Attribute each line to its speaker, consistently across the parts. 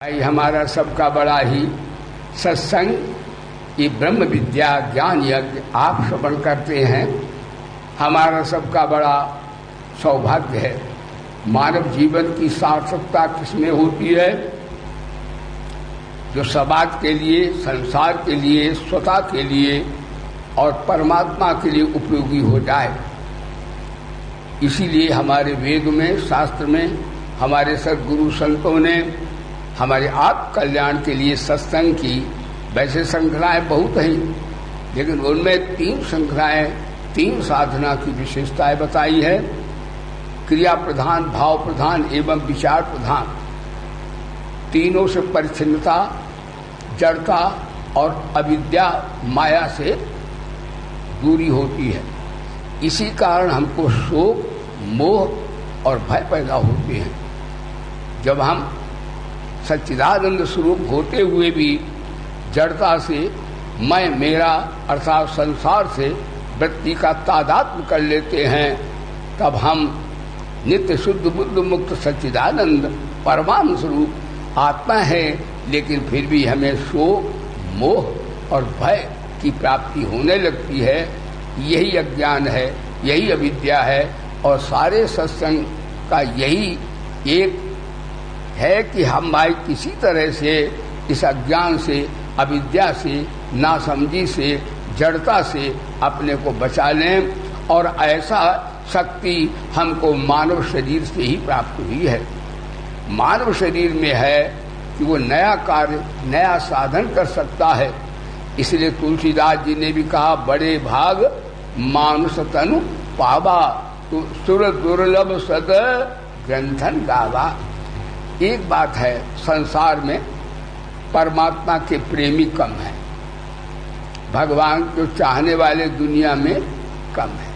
Speaker 1: भाई हमारा सबका बड़ा ही सत्संग ये ब्रह्म विद्या ज्ञान यज्ञ आप श्रवण करते हैं। हमारा सबका बड़ा सौभाग्य है। मानव जीवन की सार्थकता किसमें होती है? जो समाज के लिए, संसार के लिए, स्वतः के लिए और परमात्मा के लिए उपयोगी हो जाए। इसीलिए हमारे वेद में, शास्त्र में, हमारे सद्गुरु संतों ने हमारे आप कल्याण के लिए सत्संग की वैसे श्रृंखलाएं बहुत हैं, लेकिन उनमें 3 श्रृंखलाएं, 3 साधना की विशेषताएं बताई है। क्रिया प्रधान, भाव प्रधान एवं विचार प्रधान। तीनों से परिच्छिन्नता, जड़ता और अविद्या माया से दूरी होती है। इसी कारण हमको शोक, मोह और भय पैदा होते हैं। जब हम सच्चिदानंद स्वरूप होते हुए भी जड़ता से, मैं मेरा अर्थात संसार से वृत्ति का तादात्म्य कर लेते हैं, तब हम नित्य शुद्ध बुद्ध मुक्त सच्चिदानंद परमात्म स्वरूप आत्मा है। लेकिन फिर भी हमें शोक, मोह और भय की प्राप्ति होने लगती है। यही अज्ञान है, यही अविद्या है। और सारे सत्संग का यही एक है कि हम भाई किसी तरह से इस अज्ञान से, अविद्या से, नासमझी से, जड़ता से अपने को बचा लें। और ऐसा शक्ति हमको मानव शरीर से ही प्राप्त हुई है। मानव शरीर में है कि वो नया कार्य, नया साधन कर सकता है। इसलिए तुलसीदास जी ने भी कहा, बड़े भाग मानुष तनु पावा, तो सुर दुर्लभ सद ग्रंथन गावा। एक बात है, संसार में परमात्मा के प्रेमी कम है, भगवान को चाहने वाले दुनिया में कम है,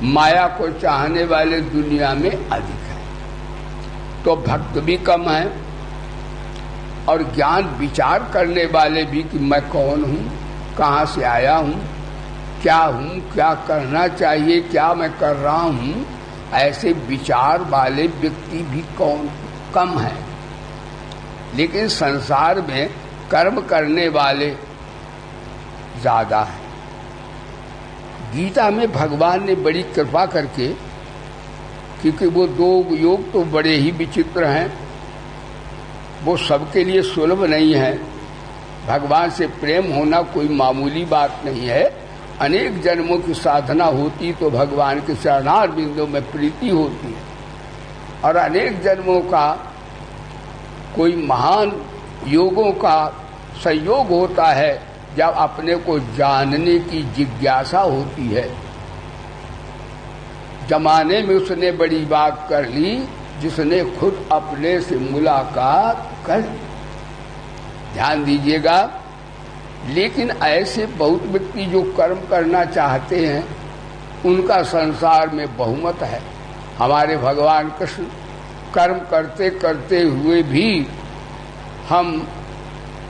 Speaker 1: माया को चाहने वाले दुनिया में अधिक है। तो भक्त भी कम है और ज्ञान विचार करने वाले भी कि मैं कौन हूँ, कहाँ से आया हूँ, क्या हूँ, क्या करना चाहिए, क्या मैं कर रहा हूँ, ऐसे विचार वाले व्यक्ति भी कम है। लेकिन संसार में कर्म करने वाले ज्यादा है। गीता में भगवान ने बड़ी कृपा करके, क्योंकि वो 2 योग तो बड़े ही विचित्र हैं, वो सबके लिए सुलभ नहीं है। भगवान से प्रेम होना कोई मामूली बात नहीं है। अनेक जन्मों की साधना होती तो भगवान के चरणार बिंदु में प्रीति होती है, और अनेक जन्मों का कोई महान योगों का संयोग होता है जब अपने को जानने की जिज्ञासा होती है। जमाने में उसने बड़ी बात कर ली जिसने खुद अपने से मुलाकात कर। ध्यान दीजिएगा। लेकिन ऐसे बहुत व्यक्ति जो कर्म करना चाहते हैं, उनका संसार में बहुमत है। हमारे भगवान कृष्ण कर्म करते करते हुए भी हम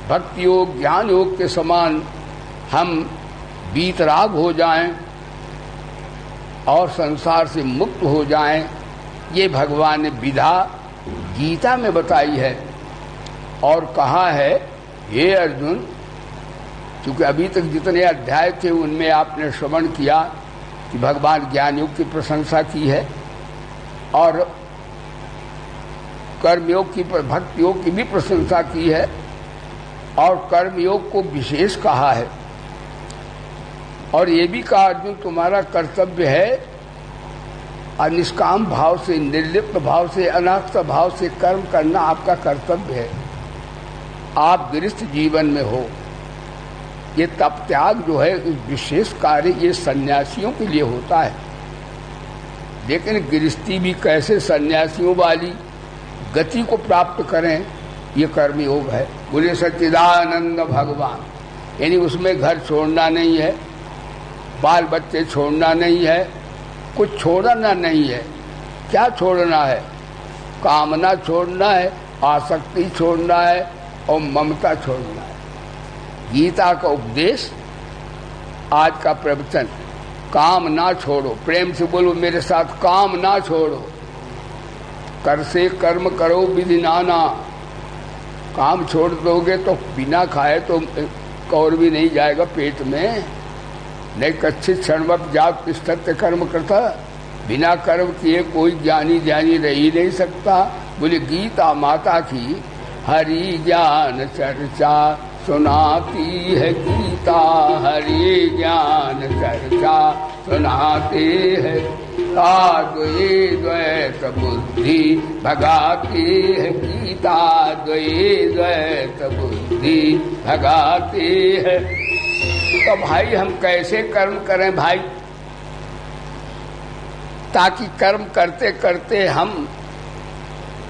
Speaker 1: भक्ति योग, ज्ञान योग के समान हम वीतराग हो जाएं और संसार से मुक्त हो जाएं, ये भगवान ने विधा गीता में बताई है। और कहा है, हे अर्जुन, क्योंकि अभी तक जितने अध्याय थे उनमें आपने श्रवण किया कि भगवान ज्ञान योग की प्रशंसा की है और कर्मयोग की, भक्ति योग की भी प्रशंसा की है, और कर्मयोग को विशेष कहा है। और ये भी कहा, अर्जुन तुम्हारा कर्तव्य है निष्काम भाव से, निर्लिप्त भाव से, अनासक्त भाव से कर्म करना आपका कर्तव्य है। आप गृहस्थ जीवन में हो, ये तप त्याग जो है विशेष कार्य ये सन्यासियों के लिए होता है। लेकिन गृहस्थी भी कैसे सन्यासियों वाली गति को प्राप्त करें, ये कर्म योग है। बोले सच्चिदानंद भगवान। यानी उसमें घर छोड़ना नहीं है, बाल बच्चे छोड़ना नहीं है, कुछ छोड़ना नहीं है। क्या छोड़ना है? कामना छोड़ना है, आसक्ति छोड़ना है और ममता छोड़ना है। गीता का उपदेश, आज का प्रवचन, काम ना छोड़ो। प्रेम से बोलो मेरे साथ, काम ना छोड़ो। कर से कर्म करो विधि नाना, काम छोड़ दोगे तो बिना खाए तो कौर भी नहीं जाएगा पेट में। नहीं कच्चित क्षणवत जात तिष्ठत्य कर्म करता, बिना कर्म किए कोई ज्ञानी ज्ञानी रह ही नहीं सकता। बोले गीता माता की हरि ज्ञान चर्चा सुनाती है गीता, हरि ज्ञान चर्चा सुनाते हैं। द्वैत बुद्धि भगाती है गीता, द्वैत बुद्धि भगाती है। तो भाई हम कैसे कर्म करें भाई, ताकि कर्म करते करते हम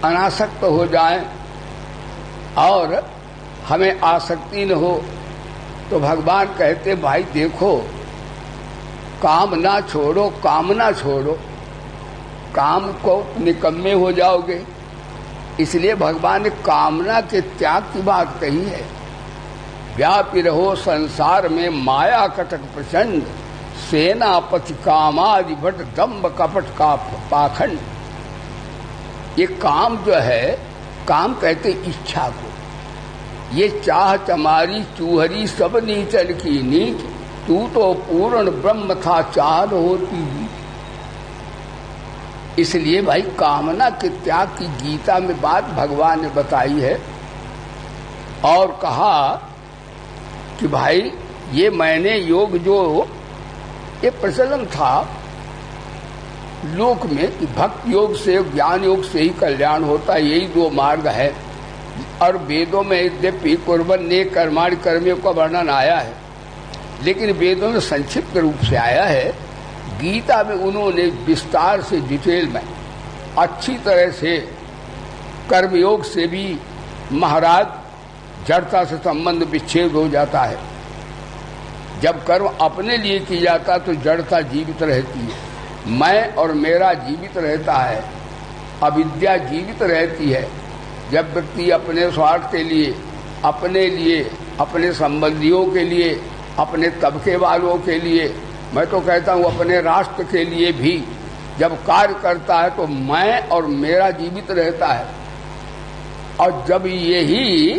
Speaker 1: अनासक्त हो जाएं और हमें आसक्ति न हो। तो भगवान कहते भाई देखो, काम ना छोड़ो, कामना छोड़ो, काम को निकम्मे हो जाओगे। इसलिए भगवान ने कामना के त्याग की बात कही है। व्यापी रहो संसार में माया कटक प्रचंड, सेनापति कामादि भट दम्भ कपट का पाखंड। ये काम जो है, काम कहते इच्छा को, ये चाह चमारी चूहरी सब नीचल की नीच, तू तो पूर्ण ब्रह्म था चार होती। इसलिए भाई कामना के त्याग की गीता में बात भगवान ने बताई है और कहा कि भाई ये मैंने योग जो ये प्रचलन था लोक में कि भक्ति योग से ज्ञान योग से ही कल्याण होता है, यही दो मार्ग है। और वेदों में यद्यपि कुर्बन ने कर्माणि कर्मियों का वर्णन आया है, लेकिन वेदों में संक्षिप्त रूप से आया है। गीता में उन्होंने विस्तार से डिटेल में अच्छी तरह से कर्मयोग से भी महाराज जड़ता से संबंध विच्छेद हो जाता है। जब कर्म अपने लिए किया जाता तो जड़ता जीवित रहती है, मैं और मेरा जीवित रहता है, अविद्या जीवित रहती है। जब व्यक्ति अपने स्वार्थ के लिए, अपने संबंधियों के लिए, अपने तबके वालों के लिए, मैं तो कहता हूँ अपने राष्ट्र के लिए भी जब कार्य करता है तो मैं और मेरा जीवित रहता है। और जब यही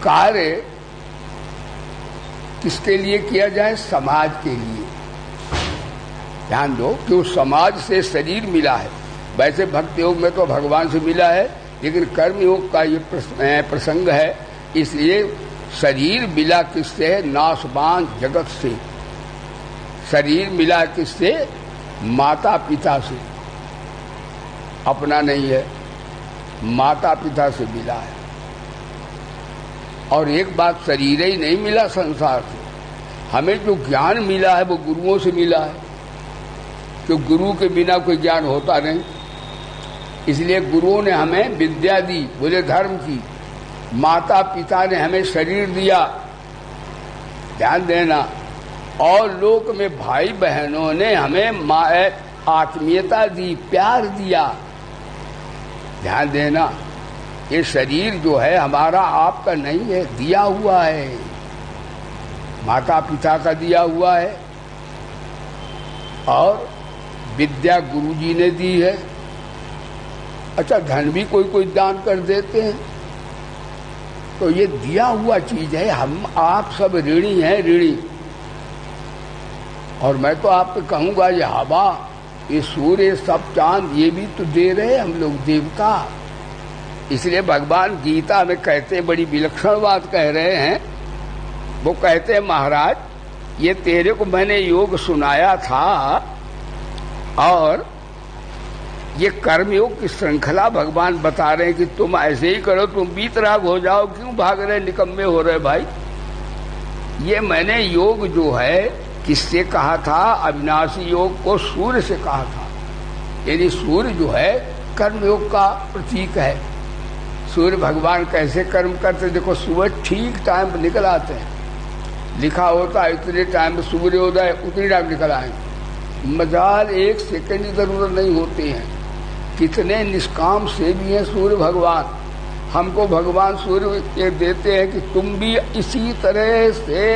Speaker 1: कार्य किसके लिए किया जाए, समाज के लिए। ध्यान दो कि उस समाज से शरीर मिला है। वैसे भक्ति योग में तो भगवान से मिला है, लेकिन कर्म योग का ये प्रसंग है, इसलिए शरीर मिला किससे है, नाशवान जगत से। शरीर मिला किससे, माता पिता से, अपना नहीं है, माता पिता से मिला है। और एक बात, शरीर ही नहीं मिला संसार से, हमें जो ज्ञान मिला है वो गुरुओं से मिला है, कि गुरु के बिना कोई ज्ञान होता नहीं। इसलिए गुरुओं ने हमें विद्या दी, बोले धर्म की। माता पिता ने हमें शरीर दिया, ध्यान देना। और लोक में भाई बहनों ने हमें आत्मीयता दी, प्यार दिया, ध्यान देना। ये शरीर जो है हमारा आपका नहीं है, दिया हुआ है, माता पिता का दिया हुआ है। और विद्या गुरुजी ने दी है। अच्छा, धन भी कोई कोई दान कर देते हैं, तो ये दिया हुआ चीज है। हम आप सब ऋणी हैं, ऋणी। और मैं तो आपको कहूंगा, ये हवा, ये सूर्य, सब चांद, ये भी तो दे रहे हम लोग, देवता। इसलिए भगवान गीता में कहते, बड़ी विलक्षण बात कह रहे हैं। वो कहते हैं, महाराज ये तेरे को मैंने योग सुनाया था, और ये कर्मयोग की श्रृंखला भगवान बता रहे हैं कि तुम ऐसे ही करो, तुम बीतराग हो जाओ, क्यों भाग रहे, निकम्मे हो रहे भाई। ये मैंने योग जो है किससे कहा था, अविनाशी योग को सूर्य से कहा था। यानी सूर्य जो है कर्मयोग का प्रतीक है। सूर्य भगवान कैसे कर्म करते, देखो सुबह ठीक टाइम पर निकल आते हैं, लिखा होता है इतने टाइम में सूर्योदय, उतनी टाइम निकल आएंगे। मजाल एक सेकंड की जरूरत नहीं होती है। कितने निष्काम से भी हैं सूर्य भगवान। हमको भगवान सूर्य ये देते हैं कि तुम भी इसी तरह से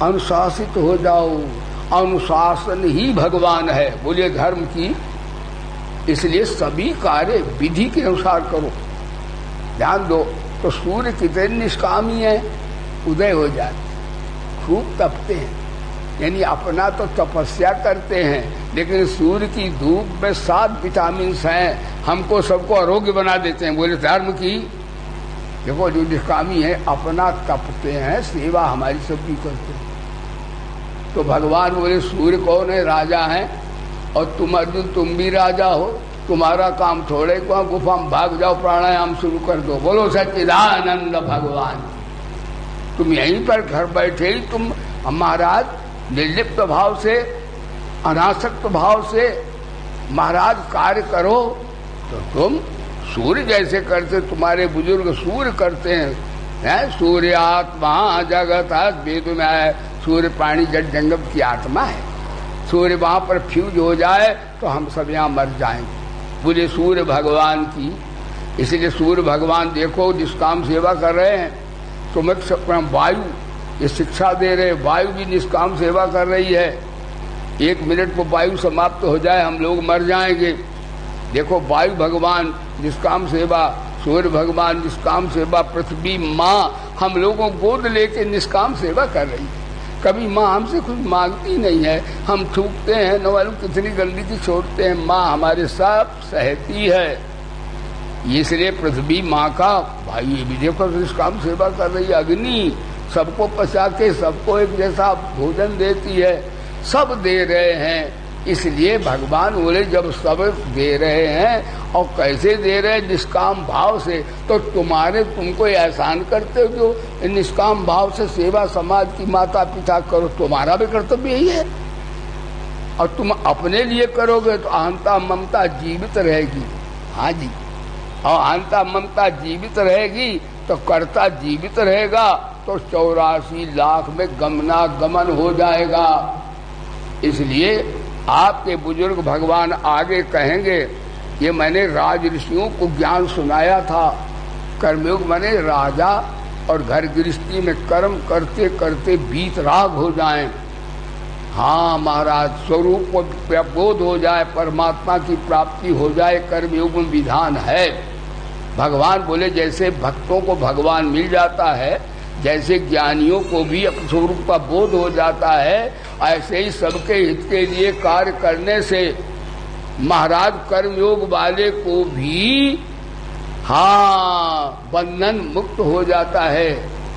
Speaker 1: अनुशासित हो जाओ। अनुशासन ही भगवान है, बोलिए धर्म की। इसलिए सभी कार्य विधि के अनुसार करो। ध्यान दो, तो सूर्य कितने निष्कामी है, उदय हो जाते, खूब तपते हैं, यानी अपना तो तपस्या करते हैं, लेकिन सूर्य की धूप में 7 विटामिन हैं, हमको सबको आरोग्य बना देते हैं। बोले धर्म की देखो, जो निष्कामी है अपना तपते हैं, सेवा हमारी सबकी करते हैं। तो भगवान बोले सूर्य कौन है, राजा है, और तुम अर्जुन तुम भी राजा हो, तुम्हारा काम थोड़े को गुफा में भाग जाओ, प्राणायाम शुरू कर दो। बोलो सच्चिदानंद भगवान, तुम यहीं पर घर बैठे ही तुम महाराज निर्लिप्त भाव से, अनासक्त भाव से महाराज कार्य करो, तो तुम सूर्य जैसे करते, तुम्हारे बुजुर्ग सूर्य करते हैं। सूर्य आत्मा जगत वेद में है, सूर्य प्राणी जड़ जंगम की आत्मा है। सूर्य वहां पर फ्यूज हो जाए तो हम सब यहाँ मर जाएंगे। बोले सूर्य भगवान की, इसलिए सूर्य भगवान देखो निष्काम सेवा कर रहे हैं। तुम्हें वायु ये शिक्षा दे रहे, वायु भी निष्काम सेवा कर रही है। 1 मिनट को वायु समाप्त हो जाए हम लोग मर जाएंगे। देखो वायु भगवान निष्काम सेवा, सूर्य भगवान निष्काम सेवा, पृथ्वी माँ हम लोगों को गोद लेके निष्काम सेवा कर रही है। कभी माँ हमसे कुछ मांगती नहीं है, हम थूकते हैं, न मालूम कितनी गंदगी छोड़ते हैं, माँ हमारे सब सहती है। इसलिए पृथ्वी माँ का भाई ये भी देखो निष्काम सेवा कर रही है। अग्नि सबको पचा के सबको एक जैसा भोजन देती है, सब दे रहे हैं। इसलिए भगवान बोले जब सब दे रहे हैं और कैसे दे रहे हैं, निष्काम भाव से, तो तुमको एहसान करते हो जो निष्काम भाव से सेवा समाज की माता पिता करो, तुम्हारा भी कर्तव्य यही है। और तुम अपने लिए करोगे तो अहंता ममता जीवित रहेगी। हाँ जी, और अहंता ममता जीवित रहेगी तो कर्ता जीवित रहेगा, तो 84 लाख में गमनागमन हो जाएगा। इसलिए आपके बुजुर्ग भगवान आगे कहेंगे, ये मैंने राज ऋषियों को ज्ञान सुनाया था। कर्मयोग मैंने राजा और घर गृहस्थी में कर्म करते करते बीतराग हो जाएं। हाँ महाराज, स्वरूप को बोध हो जाए, परमात्मा की प्राप्ति हो जाए, कर्मयोग में विधान है। भगवान बोले जैसे भक्तों को भगवान मिल जाता है, जैसे ज्ञानियों को भी अपने स्वरूप का बोध हो जाता है, ऐसे ही सबके हित के लिए कार्य करने से महाराज कर्मयोग वाले को भी हाँ बंधन मुक्त हो जाता है,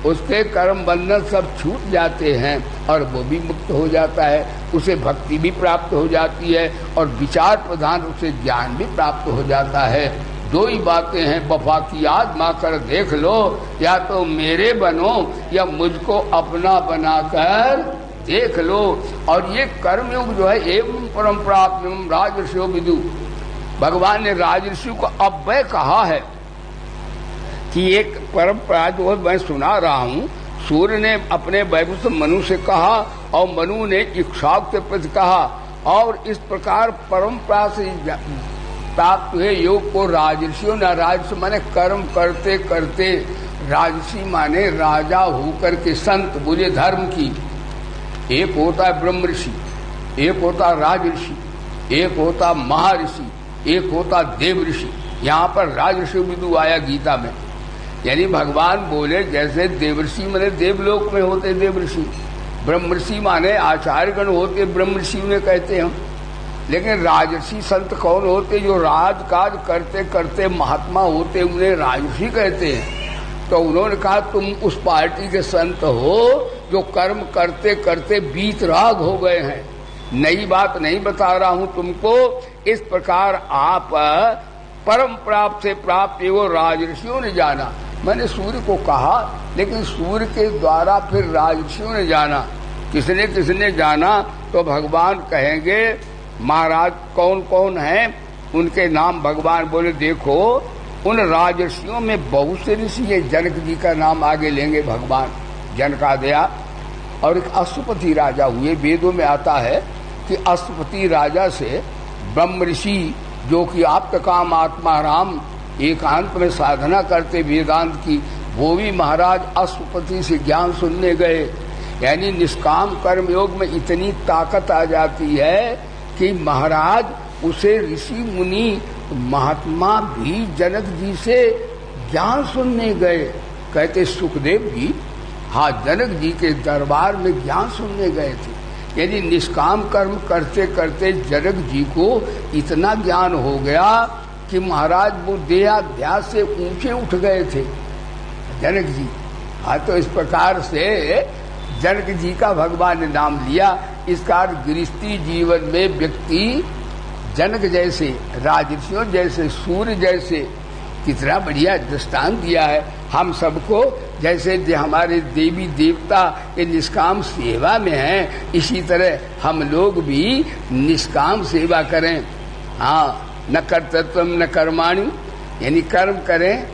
Speaker 1: उसके कर्म बंधन सब छूट जाते हैं और वो भी मुक्त हो जाता है। उसे भक्ति भी प्राप्त हो जाती है और विचार प्रधान उसे ज्ञान भी प्राप्त हो जाता है। 2 ही बातें हैं, वफा की आत्मा कर देख लो, या तो मेरे बनो या मुझको अपना बनाकर देख लो। और ये कर्मयोग जो है एवं परंपरा राजर्षियो विदु, भगवान ने राजर्षि को अव्यय कहा है कि एक परंपरा जो है मैं सुना रहा हूँ। सूर्य ने अपने वैभव मनु से कहा और मनु ने इक्ष्वाकु के प्रति कहा, और इस प्रकार परंपरा से प्राप्त हुए योग को राजर्षियों ने, राजर्षि माने कर्म करते करते, राजर्षि माने राजा होकर के संत। बोले धर्म की, एक होता है ब्रह्म ऋषि, एक होता राजर्षि, एक होता महर्षि, एक होता देव ऋषि। यहाँ पर राजर्षि विदु आया गीता में, यानी भगवान बोले जैसे देवर्षि माने देवलोक में होते देव ऋषि, ब्रह्म ऋषि माने आचार्यगण होते ब्रह्म ऋषि उन्हें कहते हैं। लेकिन राजर्षि संत कौन होते, जो राजकाज करते करते महात्मा होते, उन्हें राजर्षि कहते हैं। तो उन्होंने कहा तुम उस पार्टी के संत हो जो कर्म करते करते बीतराग हो गए हैं, नई बात नहीं बता रहा हूं तुमको। इस प्रकार आप परम प्राप्त से प्राप्त वो राजर्षियों ने जाना। मैंने सूर्य को कहा, लेकिन सूर्य के द्वारा फिर राजर्षियों ने जाना। किसने किसने जाना, तो भगवान कहेंगे महाराज कौन कौन हैं, उनके नाम भगवान बोले देखो उन राजर्षियों में बहुत से ऋषि है। जनक जी का नाम आगे लेंगे भगवान, जनकादया, और एक अश्वपति राजा हुए। वेदों में आता है कि अश्वपति राजा से ब्रह्म ऋषि जो कि आपका काम आत्मा राम एकांत में साधना करते वेदांत की, वो भी महाराज अश्वपति से ज्ञान सुनने गए। यानी निष्काम कर्म योग में इतनी ताकत आ जाती है कि महाराज उसे ऋषि मुनि महात्मा भी जनक जी से ज्ञान सुनने गए। कहते सुखदेव जी हाँ जनक जी के दरबार में ज्ञान सुनने गए थे। यदि निष्काम कर्म करते करते जनक जी को इतना ज्ञान हो गया कि महाराज वो देहाध्यास से ऊंचे उठ गए थे जनक जी। हाँ तो इस प्रकार से जनक जी का भगवान ने नाम लिया। इस कारण गृहस्थी जीवन में व्यक्ति जनक जैसे, राजर्षियों जैसे, सूर्य जैसे कितना बढ़िया दृष्टांत दिया है हम सबको। जैसे हमारे देवी देवता ये निष्काम सेवा में हैं, इसी तरह हम लोग भी निष्काम सेवा करें। हाँ, न कर्तृत्वम न कर्माणि, यानी कर्म करें।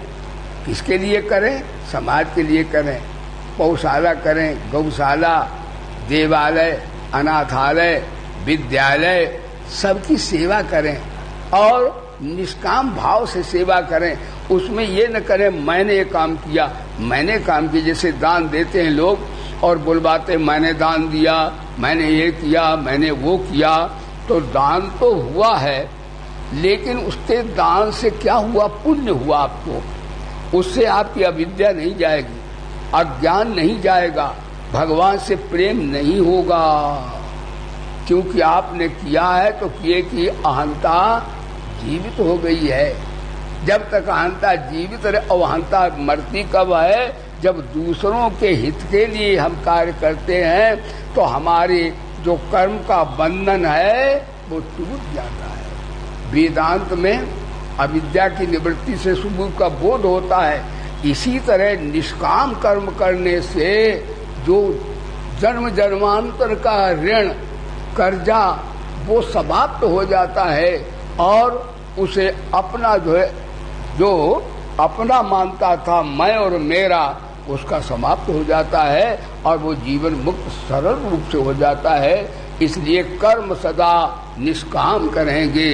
Speaker 1: किसके लिए करें? समाज के लिए करें। पौशाला करें, गौशाला, देवालय, अनाथालय, विद्यालय, सबकी सेवा करें और निष्काम भाव से सेवा करें। उसमें ये न करें मैंने ये काम किया, मैंने काम किया। जैसे दान देते हैं लोग और बुलवाते मैंने दान दिया, मैंने ये किया, मैंने वो किया। तो दान तो हुआ है, लेकिन उसके दान से क्या हुआ? पुण्य हुआ आपको। उससे आपकी अविद्या नहीं जाएगी, अज्ञान नहीं जाएगा, भगवान से प्रेम नहीं होगा। क्योंकि आपने किया है तो किए की अहंता जीवित हो गई है। जब तक अहंता जीवित रहे, अहंता मरती कब है? जब दूसरों के हित के लिए हम कार्य करते हैं तो हमारे जो कर्म का बंधन है वो टूट जाता है। वेदांत में अविद्या की निवृत्ति से सुबह का बोध होता है। इसी तरह निष्काम कर्म करने से जो जन्म जन्मांतर का ऋण, कर्जा वो समाप्त हो जाता है और उसे अपना जो अपना मानता था मैं और मेरा, उसका समाप्त हो जाता है और वो जीवन मुक्त सरल रूप से हो जाता है। इसलिए कर्म सदा निष्काम करेंगे,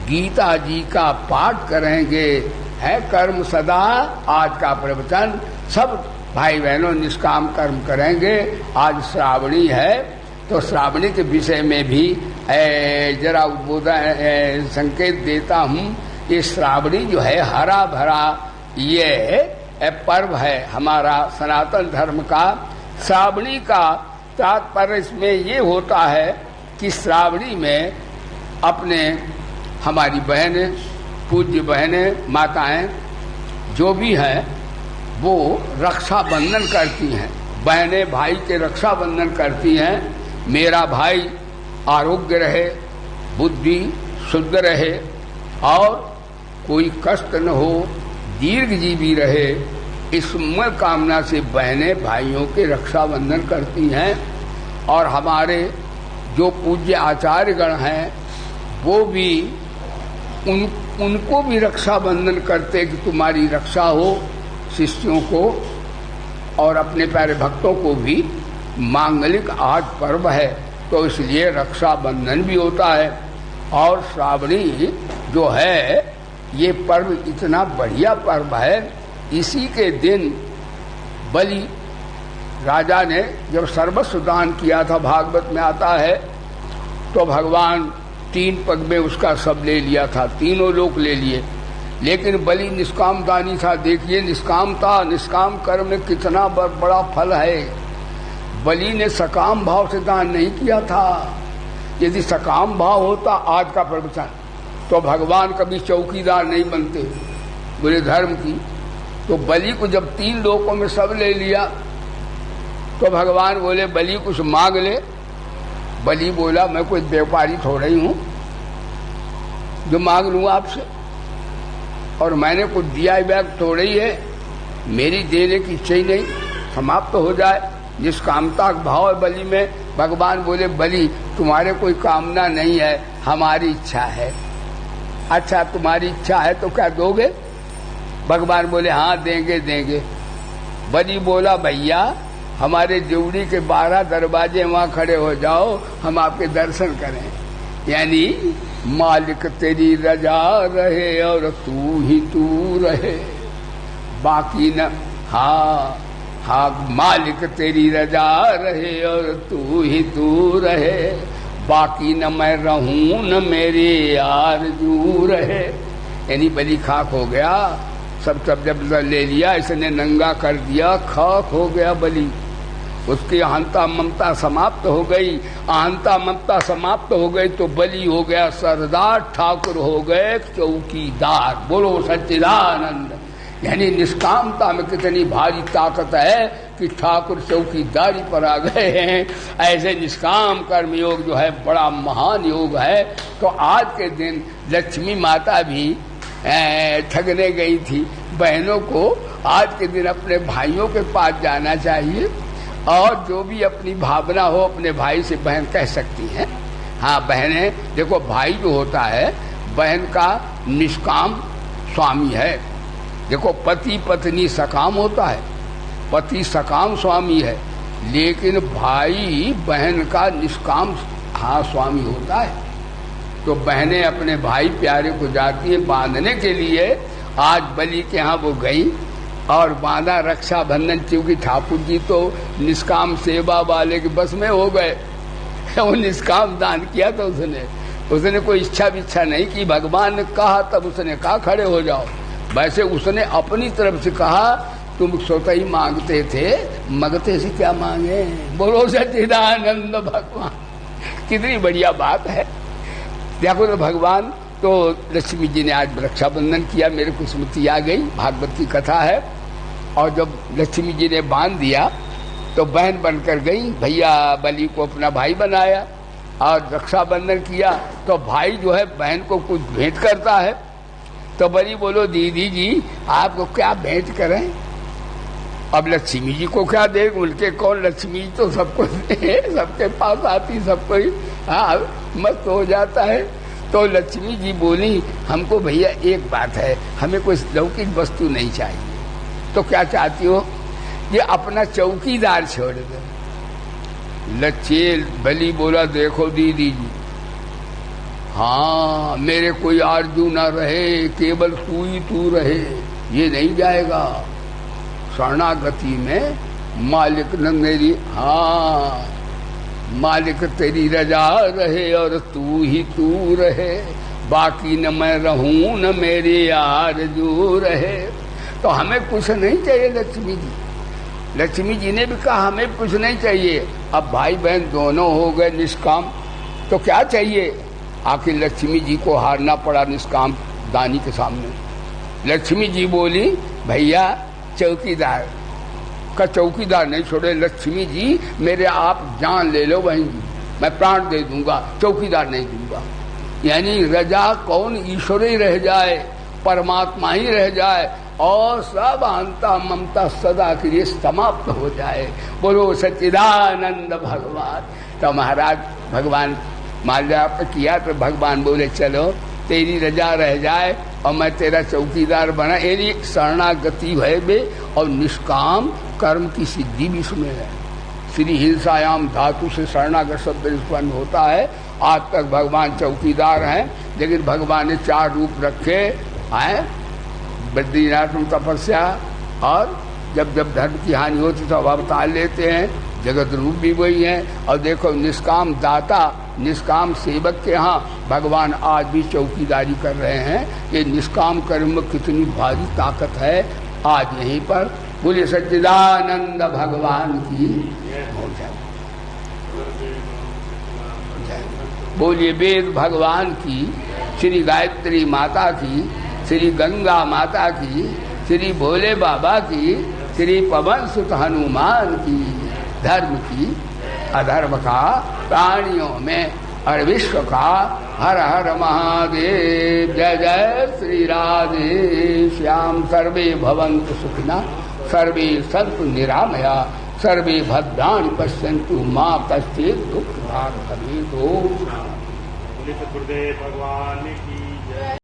Speaker 1: गीता जी का पाठ करेंगे, है कर्म सदा। आज का प्रवचन सब भाई बहनों निष्काम कर्म करेंगे। आज श्रावणी है तो श्रावणी के विषय में भी जरा उद्बोधन संकेत देता हूँ। ये श्रावणी जो है हरा भरा ये पर्व है हमारा सनातन धर्म का। श्रावणी का तात्पर्य इसमें ये होता है कि श्रावणी में अपने हमारी बहनें, पूज्य बहनें, माताएं जो भी हैं वो रक्षा बंधन करती हैं। बहनें भाई के रक्षा बंधन करती हैं। मेरा भाई आरोग्य रहे, बुद्धि शुद्ध रहे और कोई कष्ट न हो, दीर्घजीवी रहे, इस मन कामना से बहनें भाइयों के रक्षा बंधन करती हैं। और हमारे जो पूज्य आचार्यगण हैं वो भी उनको भी रक्षा बंधन करते कि तुम्हारी रक्षा हो शिष्यों को और अपने प्यारे भक्तों को भी। मांगलिक आज पर्व है तो इसलिए रक्षा बंधन भी होता है। और श्रावणी जो है ये पर्व इतना बढ़िया पर्व है। इसी के दिन बलि राजा ने जब सर्वस्व दान किया था, भागवत में आता है, तो भगवान 3 पग में उसका सब ले लिया था, तीनों लोक ले लिए। लेकिन बलि निष्काम दानी था। देखिए निष्काम था, निष्काम कर्म में कितना बड़ा फल है। बलि ने सकाम भाव से दान नहीं किया था। यदि सकाम भाव होता आज का प्रवचन तो भगवान कभी चौकीदार नहीं बनते बुरे धर्म की। तो बलि को जब 3 लोकों में सब ले लिया तो भगवान बोले बलि कुछ मांग ले। बलि बोला मैं कोई व्यापारी थोड़ा ही हूं जो मांग लूं आपसे, और मैंने कुछ दिया बैग थोड़ा ही है, मेरी देने की इच्छा ही नहीं, समाप्त तो हो जाए। निष्कामता भाव है बलि में। भगवान बोले बलि तुम्हारे कोई कामना नहीं है, हमारी इच्छा है। अच्छा तुम्हारी इच्छा है तो क्या दोगे? भगवान बोले हाँ देंगे देंगे। बलि बोला भैया हमारे देवड़ी के 12 दरवाजे वहां खड़े हो जाओ, हम आपके दर्शन करें। यानी मालिक तेरी रजा रहे और तू ही तू रहे, बाकी न। हाँ हाँ मालिक तेरी रजा रहे और तू ही तू रहे, बाकी न मैं रहूं न मेरे आरज़ू रहे। यानी बलि खाक हो गया, सब जब ले लिया, इसने नंगा कर दिया, खाक हो गया बलि। उसकी अहंता ममता समाप्त हो गई। अहंता ममता समाप्त हो गई तो बलि हो गया सरदार, ठाकुर हो गए चौकीदार। बोलो सच्चिदानंद। यानी निष्कामता में कितनी भारी ताकत है कि ठाकुर चौकीदारी पर आ गए हैं। ऐसे निष्काम कर्म योग जो है बड़ा महान योग है। तो आज के दिन लक्ष्मी माता भी ठगने गई थी। बहनों को आज के दिन अपने भाइयों के पास जाना चाहिए और जो भी अपनी भावना हो अपने भाई से बहन कह सकती हैं। हाँ बहनें, देखो भाई जो होता है बहन का निष्काम स्वामी है। देखो पति पत्नी सकाम होता है, पति सकाम स्वामी है, लेकिन भाई बहन का निष्काम स्वामी होता है। तो बहनें अपने भाई प्यारे को जाती है बांधने के लिए। आज बलि के यहाँ वो गई और बांधा रक्षाबंधन, क्योंकि ठाकुर जी तो निष्काम सेवा वाले के बस में हो गए। वो निष्काम दान किया तो उसने कोई इच्छा विच्छा नहीं की। भगवान ने कहा तब उसने कहा खड़े हो जाओ। वैसे उसने अपनी तरफ से कहा तुम स्वतः ही मांगते थे, मगते से क्या मांगे। बोलो सच्चिदानंद भगवान। कितनी बढ़िया बात है। देखो तो भगवान तो लक्ष्मी जी ने आज रक्षाबंधन किया, मेरे को स्मृति आ गई, भागवत की कथा है। और जब लक्ष्मी जी ने बांध दिया तो बहन बनकर गई, भैया बलि को अपना भाई बनाया और रक्षाबंधन किया। तो भाई जो है बहन को कुछ भेंट करता है। तो बलि बोलो दीदी जी आपको क्या भेंट करें। अब लक्ष्मी जी को क्या दे, उनके कौन, लक्ष्मी जी तो सबको सबके पास आती, सबको ही मस्त हो जाता है। तो लक्ष्मी जी बोली हमको भैया एक बात है, हमें कोई लौकिक वस्तु नहीं चाहिए। तो क्या चाहती हो। ये अपना चौकीदार छोड़ दे। बलि बोला देखो दीदी जी, हाँ मेरे कोई आरजू ना रहे, केवल तू ही तू रहे, ये नहीं जाएगा। शरणागति में मालिक न मेरी, हाँ मालिक तेरी रजा रहे और तू ही तू रहे, बाकी न मैं रहूं न मेरे आरजू रहे। तो हमें कुछ नहीं चाहिए लक्ष्मी जी। लक्ष्मी जी ने भी कहा हमें कुछ नहीं चाहिए। अब भाई बहन दोनों हो गए निष्काम, तो क्या चाहिए। आखिर लक्ष्मी जी को हारना पड़ा निष्काम दानी के सामने। लक्ष्मी जी बोली भैया चौकीदार का चौकीदार नहीं छोड़े। लक्ष्मी जी मेरे आप जान ले लो बहन जी, मैं प्राण दे दूंगा, चौकीदार नहीं दूंगा। यानी रजा कौन, ईश्वर ही रह जाए, परमात्मा ही रह जाए और सब अहंता ममता सदा के लिए समाप्त हो जाए। बोलो सच्चिदानंद भगवान। तो महाराज भगवान माल्या पर किया तो भगवान बोले चलो तेरी रजा रह जाए और मैं तेरा चौकीदार बना। यदि शरणागति है बे और निष्काम कर्म की सिद्धि भी इसमें है। श्री हिंसायाम धातु से शरणागत शब्द उत्पन्न होता है। आज तक भगवान चौकीदार हैं, लेकिन भगवान ने 4 रूप रखे हैं। बद्रीनाथ में तपस्या, और जब जब धर्म की हानि होती तो अवतार लेते हैं। जगत रूप भी वही है। और देखो निष्काम दाता, निष्काम सेवक के यहाँ भगवान आज भी चौकीदारी कर रहे हैं। ये निष्काम कर्म में कितनी भारी ताकत है। आज यहीं पर बोले सच्चिदानंद भगवान की बोलिए वेद भगवान की, श्री गायत्री माता की, श्री गंगा माता की, श्री भोले बाबा की, श्री पवन सुत हनुमान की। धर्म की, अधर्म का, प्राणियों में और विश्व का। हर हर महादेव। जय जय श्री राधे श्याम। सर्वे भवन्तु सुखिनः, सर्वे सन्तु निरामया, सर्वे भद्राणि पश्यन्तु मा कश्चित् दुःखभाग् भवेत्।
Speaker 2: गुरुदेव भगवान की जय।